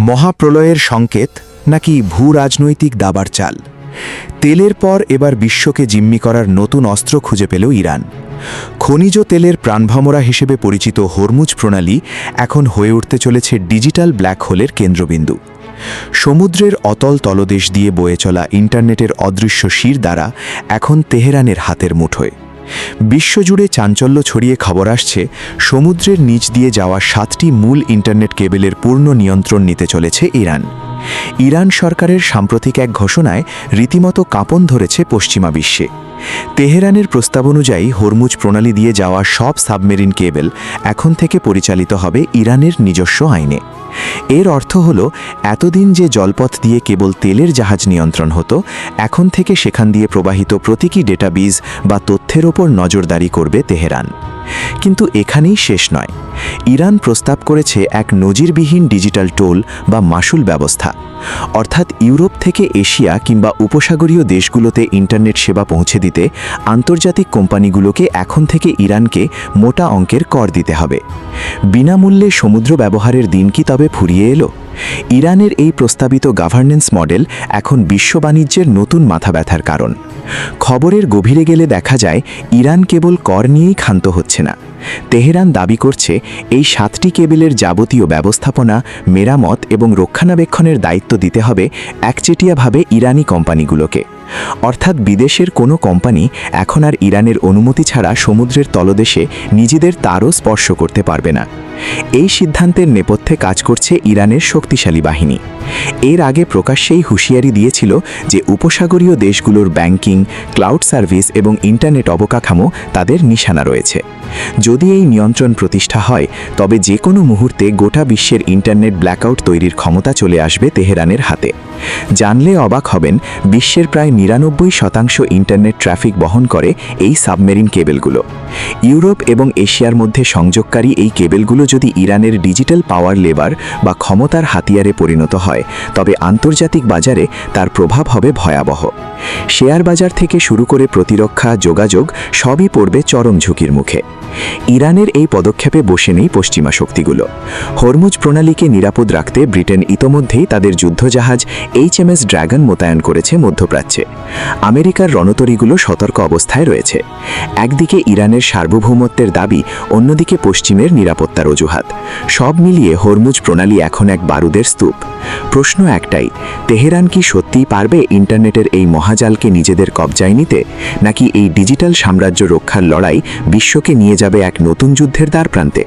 মহাপ্রলয়ের সংকেত নাকি ভূ রাজনৈতিক দাবার চাল? তেলের পর এবার বিশ্বকে জিম্মি করার নতুন অস্ত্র খুঁজে পেল ইরান। খনিজ তেলের প্রাণভমরা হিসেবে পরিচিত হরমুজ প্রণালী এখন হয়ে উঠতে চলেছে ডিজিটাল ব্ল্যাক হোলের কেন্দ্রবিন্দু। সমুদ্রের অতল তলদেশ দিয়ে বয়ে চলা ইন্টারনেটের অদৃশ্য শির দ্বারা এখন তেহরানের হাতের মুঠোয়। বিশ্বজুড়ে চাঞ্চল্য ছড়িয়ে খবর আসছে, সমুদ্রের নিচ দিয়ে যাওয়া 7টি মূল ইন্টারনেট কেবলের পূর্ণ নিয়ন্ত্রণ নিতে চলেছে ইরান। ইরান সরকারের সাম্প্রতিক এক ঘোষণায় রীতিমতো কাঁপন ধরেছে পশ্চিমা বিশ্বে। তেহরানের প্রস্তাব অনুযায়ী হরমুজ প্রণালী দিয়ে যাওয়া সব সাবমেরিন কেবল এখন থেকে পরিচালিত হবে ইরানের নিজস্ব আইনে। এর অর্থ হল, এতদিন যে জলপথ দিয়ে কেবল তেলের জাহাজ নিয়ন্ত্রণ হতো, এখন থেকে সেখান দিয়ে প্রবাহিত প্রতীকী ডেটাবেজ বা তথ্যের ওপর নজরদারি করবে তেহরান। কিন্তু এখানেই শেষ নয়। ইরান প্রস্তাব করেছে এক নজিরবিহীন ডিজিটাল টোল বা মাশুল ব্যবস্থা, অর্থাৎ ইউরোপ থেকে এশিয়া কিংবা উপসাগরীয় দেশগুলোতে ইন্টারনেট সেবা পৌঁছে দিতে আন্তর্জাতিক কোম্পানিগুলোকে এখন থেকে ইরানকে মোটা অঙ্কের কর দিতে হবে। বিনামূল্যে সমুদ্র ব্যবহারের দিন কি তবে ফুরিয়ে এলো? ইরানের এই প্রস্তাবিত গভর্নেন্স মডেল এখন বিশ্ব বাণিজ্যের নতুন মাথা ব্যথার কারণ। খবরের গভীরে গেলে দেখা যায়, ইরান কেবল কর নিয়েই ক্ষান্ত হচ্ছে না। তেহরান দাবি করছে, এই 7টি কেবলের যাবতীয় ব্যবস্থাপনা, মেরামত এবং রক্ষণাবেক্ষণের দায়িত্ব দিতে হবে একচেটিয়াভাবে ইরানি কোম্পানিগুলোকে। অর্থাৎ বিদেশের কোনো কোম্পানি এখন আর ইরানের অনুমতি ছাড়া সমুদ্রের তলদেশে নিজেদের তারও স্পর্শ করতে পারবে না। এই সিদ্ধান্তের নেপথ্যে কাজ করছে ইরানের শক্তিশালী বাহিনী। এর আগে প্রকাশ্যেই হুঁশিয়ারি দিয়েছিল যে উপসাগরীয় দেশগুলোর ব্যাংকিং, ক্লাউড সার্ভিস এবং ইন্টারনেট অবকাঠামো তাদের নিশানা রয়েছে। যদি এই নিয়ন্ত্রণ প্রতিষ্ঠা হয়, তবে যে কোনো মুহূর্তে গোটা বিশ্বের ইন্টারনেট ব্ল্যাকআউট তৈরির ক্ষমতা চলে আসবে তেহরানের হাতে। জানলে অবাক হবেন, বিশ্বের প্রায় 99% ইন্টারনেট ট্রাফিক বহন করে এই সাবমেরিন কেবলগুলো। ইউরোপ এবং এশিয়ার মধ্যে সংযোগকারী এই কেবলগুলো যদি ইরানের ডিজিটাল পাওয়ার লেবার বা ক্ষমতার হাতিয়ারে পরিণত হয়, তবে আন্তর্জাতিক বাজারে তার প্রভাব হবে ভয়াবহ। শেয়ার বাজার থেকে শুরু করে প্রতিরক্ষা, যোগাযোগ সবই পড়বে চরম ঝুঁকির মুখে। ইরানের এই পদক্ষেপে বসে নেই পশ্চিমা শক্তিগুলো। হরমুজ প্রণালীকে নিরাপদ রাখতে ব্রিটেন ইতোমধ্যেই তাদের যুদ্ধজাহাজ HMS ড্রাগন মোতায়েন করেছে মধ্যপ্রাচ্যে। আমেরিকার রণতরীগুলো সতর্ক অবস্থায় রয়েছে। একদিকে ইরানের সার্বভৌমত্বের দাবি, অন্যদিকে পশ্চিমের নিরাপত্তার অজুহাত। সব মিলিয়ে হরমুজ প্রণালী এখন এক বারুদের স্তূপ। প্রশ্ন একটাই, তেহরান কি সত্যিই পারবে ইন্টারনেটের এই মহাজালকে নিজেদের কবজায় নিতে, নাকি এই ডিজিটাল সাম্রাজ্য রক্ষার লড়াই বিশ্বকে নিয়ে যাবে এক নতুন যুদ্ধের দ্বারপ্রান্তে?